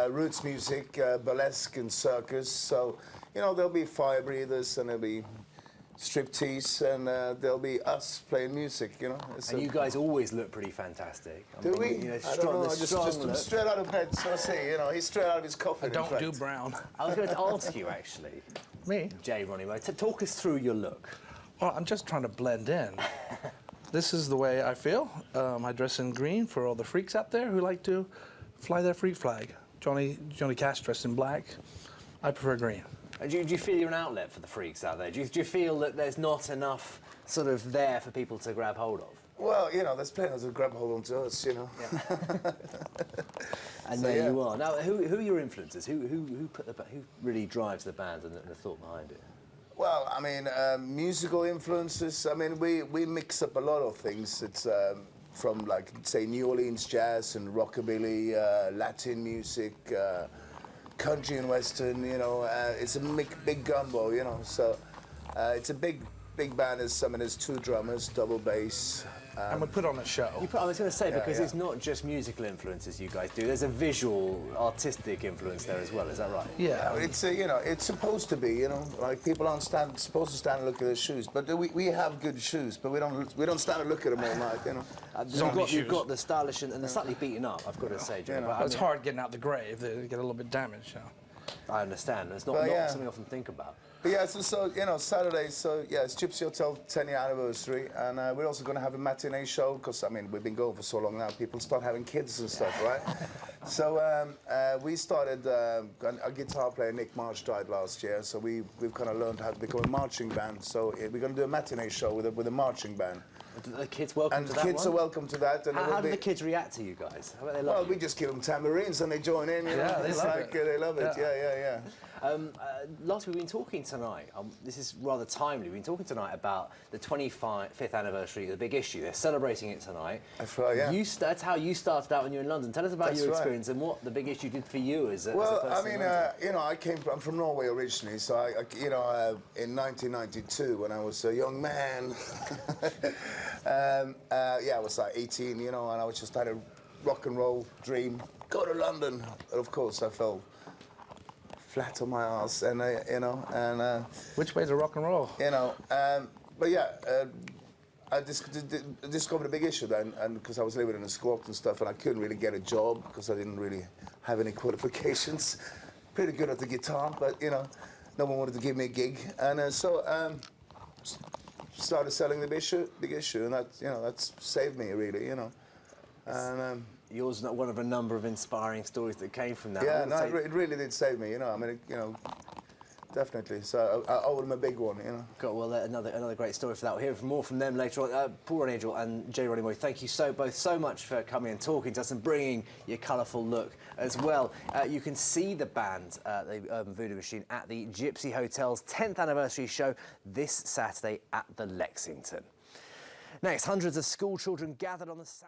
roots music, burlesque and circus. So, you know, there'll be fire breathers and there'll be striptease and there'll be us playing music, you know. And you guys always look pretty fantastic. Do we? You know, I don't know, just straight out of bed, so I say, you know, he's straight out of his coffin. I don't do brown. I was going to ask you, actually. Me? J-Roni, talk us through your look. Well, I'm just trying to blend in. This is the way I feel. I dress in green for all the freaks out there who like to fly their freak flag. Johnny Cash dressed in black. I prefer green. Do you feel you're an outlet for the freaks out there? Do you feel that there's not enough sort of there for people to grab hold of? Well, you know, there's plenty to grab hold onto us, you know. Yeah. And so, there you are. Now, who are your influences? Who really drives the band and the thought behind it? Well, I mean, musical influences. I mean, we mix up a lot of things. It's from, like, say, New Orleans jazz and rockabilly, Latin music, country and western. You know, it's a big gumbo. You know, so it's a big band. There's two drummers, double bass. And we put on a show. I was going to say, because it's not just musical influences you guys do. There's a visual, artistic influence there as well. Is that right? Yeah, it's you know, it's supposed to be. You know, like people aren't supposed to stand and look at their shoes, but we have good shoes, but we don't stand and look at them all night. You know. You've got the stylish and the slightly beaten up. I've got to say, Joe. You know, it's hard getting out the grave. They get a little bit damaged. You know. I understand. It's not something I often think about. But yeah, so you know, Saturday, so yeah, it's Gypsy Hotel 10-year anniversary, and we're also going to have a matinee show, because, I mean, we've been going for so long now, people start having kids and stuff, right? So we started, our guitar player, Nick Marsh, died last year, so we've kind of learned how to become a marching band, so we're going to do a matinee show with a marching band. The kids welcome to that kids one? are welcome to that. And how do the kids react to you guys? How about they love you? We just give them tambourines and they join in. You know? They love it. They love it. Yeah. Last we've been talking tonight, this is rather timely, we've been talking tonight about the 25th anniversary of The Big Issue. They're celebrating it tonight. That's right, yeah. That's how you started out when you were in London. Tell us about your experience and what The Big Issue did for you as a person. Well, I mean, you know, I'm from Norway originally, so you know, in 1992, when I was a young man, yeah, I was like 18, you know, and I was just had a rock and roll dream, go to London. And of course, I fell flat on my ass, and you know, and which way's a rock and roll? You know, but yeah, I discovered a big issue then, and because I was living in a squat and stuff, and I couldn't really get a job because I didn't really have any qualifications. Pretty good at the guitar, but you know, no one wanted to give me a gig, and so started selling the big issue, and that, you know, that's saved me really, you know, and. Yours is not one of a number of inspiring stories that came from that. Yeah, no, it really did save me, you know. I mean, you know, definitely. So I owe them a big one, you know. Got, well, another great story for that. We'll hear more from them later on. Paul-Ronney and J-Roni, thank you both so much for coming and talking to us and bringing your colourful look as well. You can see the band, the Urban Voodoo Machine, at the Gypsy Hotel's 10th anniversary show this Saturday at the Lexington. Next, hundreds of school children gathered on the